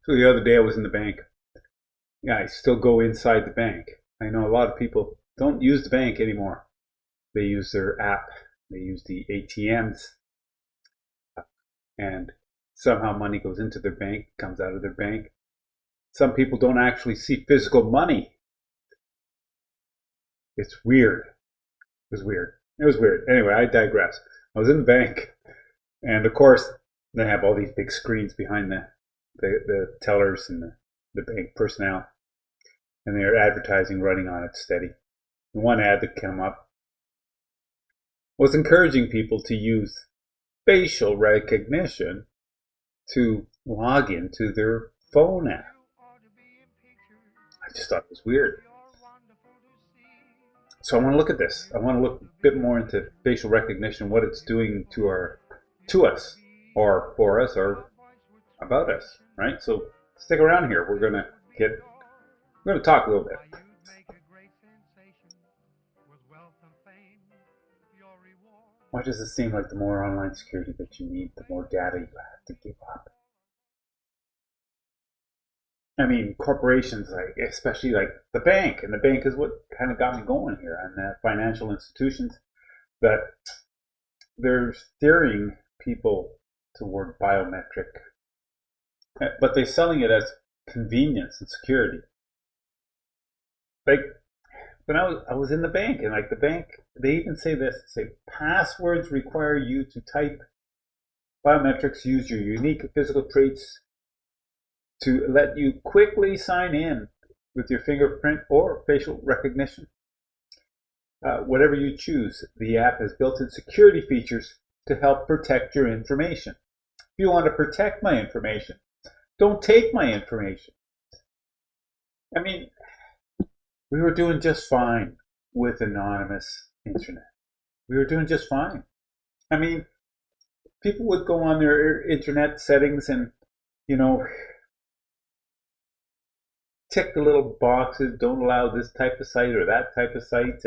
So the other day I was in the bank. Yeah, I still go inside the bank. I know a lot of people don't use the bank anymore. They use their app. They use the ATMs, and somehow money goes into their bank, comes out of their bank. Some people don't actually see physical money. It's weird. It was weird. It was weird. Anyway, I digress. I was in the bank, and of course, they have all these big screens behind the tellers and the bank personnel, and they're advertising running on it steady. The one ad that came up was encouraging people to use facial recognition to log into their phone app. I just thought it was weird. So I want to look at this. I want to look a bit more into facial recognition, what it's doing to us, or for us, or about us, right? So stick around here. We're gonna talk a little bit. Why does it seem like the more online security that you need, the more data you have to give up? I mean, corporations, especially like the bank, and the bank is what kind of got me going here, and financial institutions, that they're steering people toward biometric, but they're selling it as convenience and security. Like when I was in the bank, and like the bank, they even say this: say passwords require you to type biometrics, use your unique physical traits to let you quickly sign in with your fingerprint or facial recognition. Whatever you choose, the app has built-in security features to help protect your information. If you want to protect my information, don't take my information. I mean, we were doing just fine with anonymous internet. We were doing just fine. I mean, people would go on their internet settings and, tick the little boxes, don't allow this type of site or that type of site,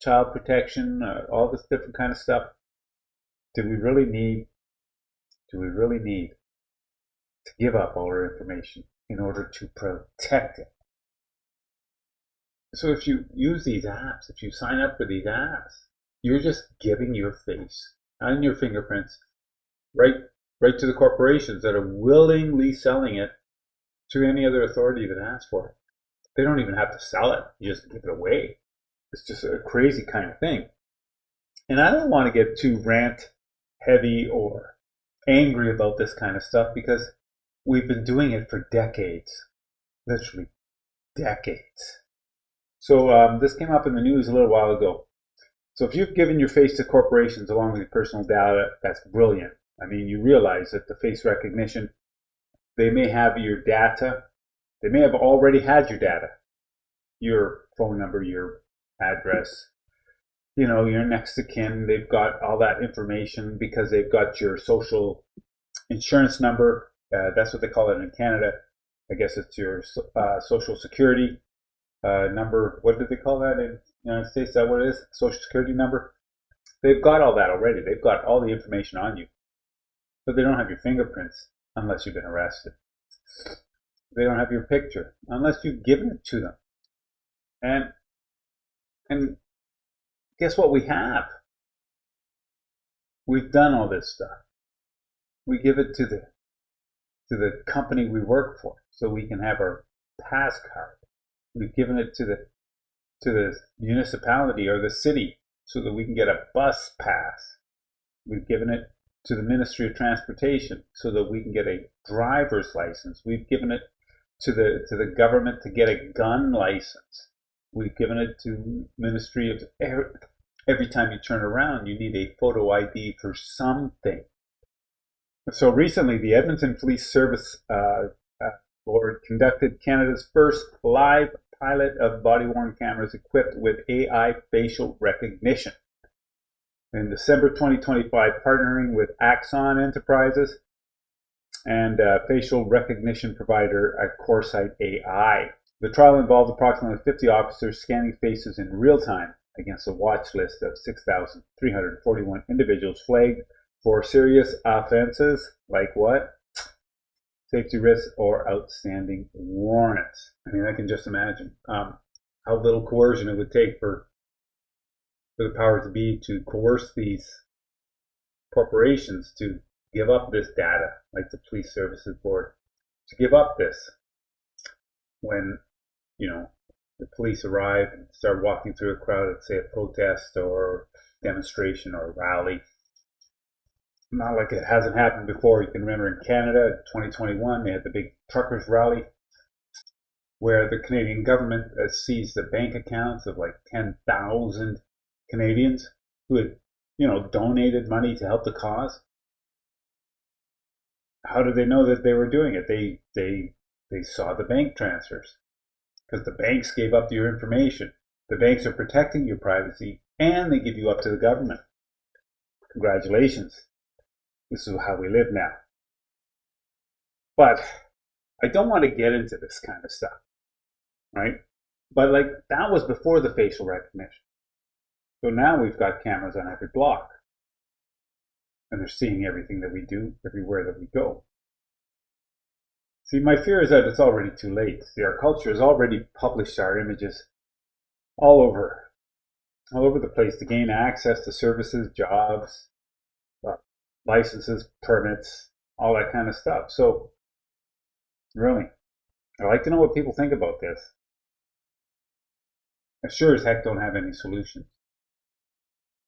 child protection, all this different kind of stuff. Do we really need to give up all our information in order to protect it? So if you use these apps, if you sign up for these apps, you're just giving your face and your fingerprints right to the corporations that are willingly selling it to any other authority that asks for it. They don't even have to sell it. You just give it away. It's just a crazy kind of thing. And I don't want to get too rant heavy or angry about this kind of stuff, because we've been doing it for decades, literally decades. So this came up in the news a little while ago. So if you've given your face to corporations along with your personal data, that's brilliant. I mean, you realize that the face recognition, they may have your data. They may have already had your data, your phone number, your address, your next of kin. They've got all that information because they've got your social insurance number. That's what they call it in Canada. I guess it's your social security number. What do they call that in the United States? Is that what it is? Social security number. They've got all that already. They've got all the information on you, but they don't have your fingerprints unless you've been arrested. They don't have your picture unless you've given it to them. And guess what we have? We've done all this stuff. We give it to the company we work for so we can have our pass card. We've given it to the municipality or the city so that we can get a bus pass. We've given it to the Ministry of Transportation so that we can get a driver's license. We've given it to the government to get a gun license. We've given it to Ministry of every time you turn around, you need a photo ID for something. So recently, the Edmonton Police Service Board conducted Canada's first live pilot of body-worn cameras equipped with AI facial recognition. In December 2025, partnering with Axon Enterprises and facial recognition provider at Coresight AI. The trial involved approximately 50 officers scanning faces in real time against a watch list of 6,341 individuals flagged for serious offenses like what? safety risks, or outstanding warrants. I mean, I can just imagine how little coercion it would take for the powers to be to coerce these corporations to give up this data, like the Police Services Board, to give up this when, the police arrive and start walking through a crowd at, say, a protest or demonstration or a rally. Not like it hasn't happened before. You can remember in Canada, in 2021, they had the big truckers rally where the Canadian government seized the bank accounts of like 10,000 Canadians who had, donated money to help the cause. How did they know that they were doing it? They saw the bank transfers because the banks gave up your information. The banks are protecting your privacy and they give you up to the government. Congratulations. This is how we live now. But I don't want to get into this kind of stuff, right? But that was before the facial recognition. So now we've got cameras on every block. And they're seeing everything that we do, everywhere that we go. See, my fear is that it's already too late. See, our culture has already published our images all over the place to gain access to services, jobs, licenses, permits, all that kind of stuff. So, really, I'd like to know what people think about this. I sure as heck don't have any solutions.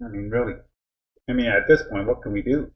I mean, really. At this point, what can we do?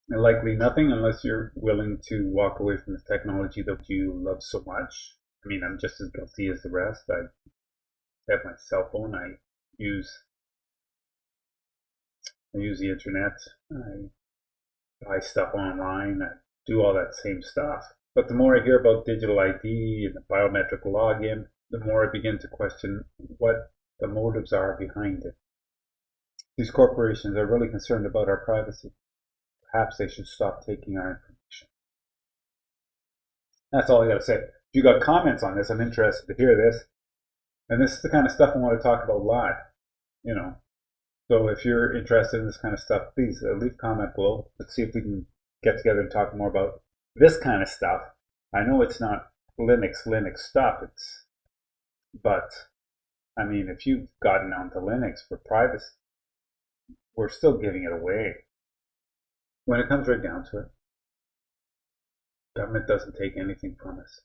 And likely nothing unless you're willing to walk away from the technology that you love so much. I'm just as guilty as the rest. I have my cell phone. I use the internet. I buy stuff online. I do all that same stuff. But the more I hear about digital ID and the biometric login, the more I begin to question what the motives are behind it. These corporations are really concerned about our privacy. Perhaps they should stop taking our information. That's all I got to say. If you got comments on this, I'm interested to hear this. And this is the kind of stuff I want to talk about live. So if you're interested in this kind of stuff, please leave a comment below. Let's see if we can get together and talk more about this kind of stuff. I know it's not Linux stuff. But if you've gotten onto Linux for privacy, we're still giving it away. When it comes right down to it, government doesn't take anything from us.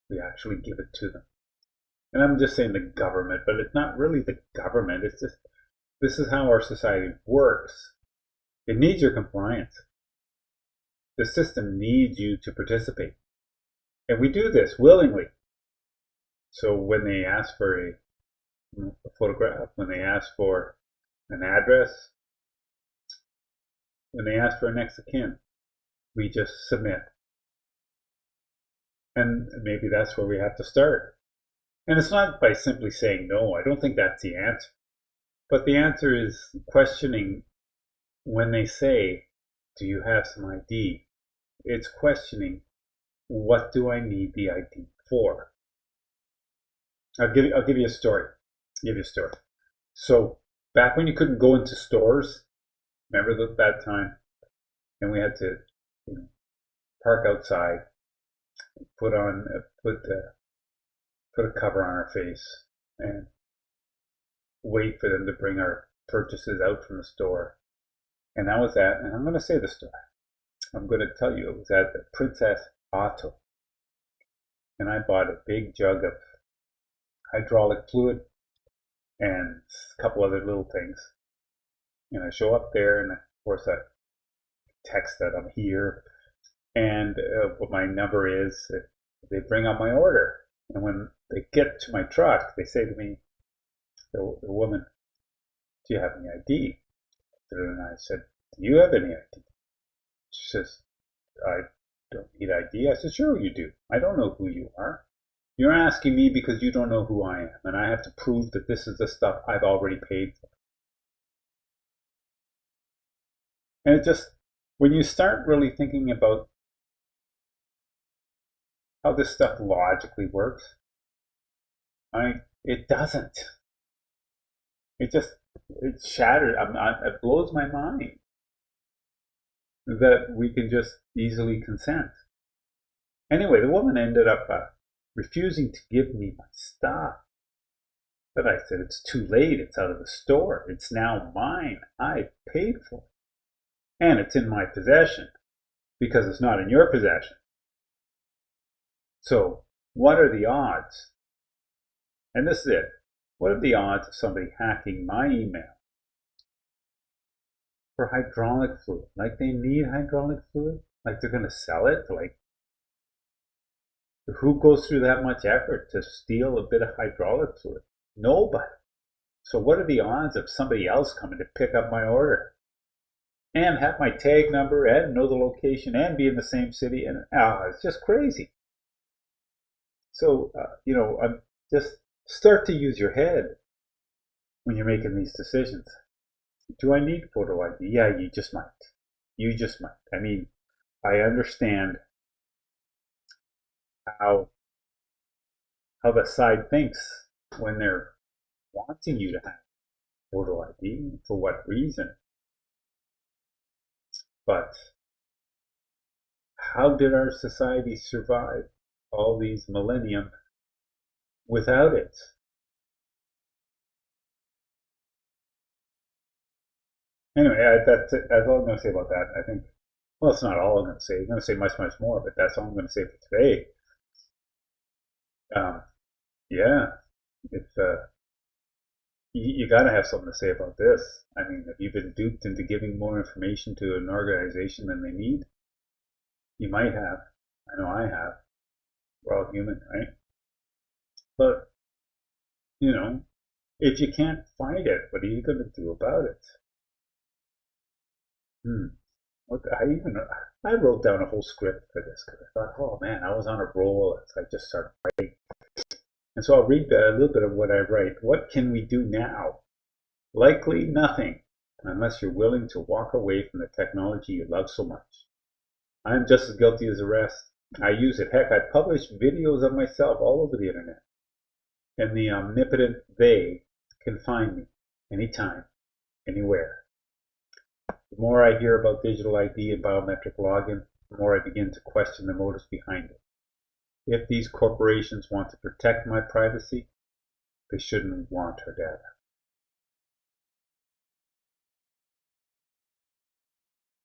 We actually give it to them. And I'm just saying the government, but it's not really the government. It's just, this is how our society works. It needs your compliance. The system needs you to participate. And we do this willingly. So when they ask for a photograph, when they ask for an address, when they ask for a next of kin, we just submit. And maybe that's where we have to start. And it's not by simply saying no. I don't think that's the answer. But the answer is questioning when they say, do you have some ID? It's questioning, what do I need the ID for? I'll give you a story. So back when you couldn't go into stores, remember that time? And we had to park outside, put a cover on our face, and wait for them to bring our purchases out from the store. And that was that. And I'm going to say the story. I'm going to tell you it was at the Princess Auto. And I bought a big jug of hydraulic fluid and a couple other little things. And I show up there, and of course I text that I'm here and what my number is. They bring up my order, and when they get to my truck, they say to me, the woman, do you have any ID? And I said, do you have any ID? She says, I don't need ID. I said, sure you do. I don't know who you are. You're asking me because you don't know who I am, and I have to prove that this is the stuff I've already paid for. And it just, when you start really thinking about how this stuff logically works, it doesn't. It shattered. It blows my mind. that we can just easily consent. Anyway, the woman ended up refusing to give me my stuff. But I said, it's too late. It's out of the store. It's now mine. I paid for it. And it's in my possession because it's not in your possession. So what are the odds? And this is it. What are the odds of somebody hacking my email for hydraulic fluid? Like they need hydraulic fluid? Like they're going to sell it? Like, who goes through that much effort to steal a bit of hydraulic fluid? Nobody. So what are the odds of somebody else coming to pick up my order and have my tag number and know the location and be in the same city? And it's just crazy. So, just start to use your head when you're making these decisions. Do I need photo ID? Yeah, you just might. You just might. I mean, I understand how the side thinks when they're wanting you to have photo ID, for what reason. But how did our society survive all these millennium without it? Anyway, that's all I'm going to say about that. I think, well, it's not all I'm going to say. I'm going to say much, much more, but that's all I'm going to say for today. Yeah, it's you got to have something to say about this. I mean, have you been duped into giving more information to an organization than they need? You might have. I know I have. We're all human, right? But, if you can't find it, what are you going to do about it? I wrote down a whole script for this because I thought, oh man, I was on a roll. So I just started writing. And so I'll read a little bit of what I write. What can we do now? Likely nothing, unless you're willing to walk away from the technology you love so much. I'm just as guilty as the rest. I use it. Heck, I publish videos of myself all over the internet. And the omnipotent they can find me anytime, anywhere. The more I hear about digital ID and biometric login, the more I begin to question the motives behind it. If these corporations want to protect my privacy, they shouldn't want our data.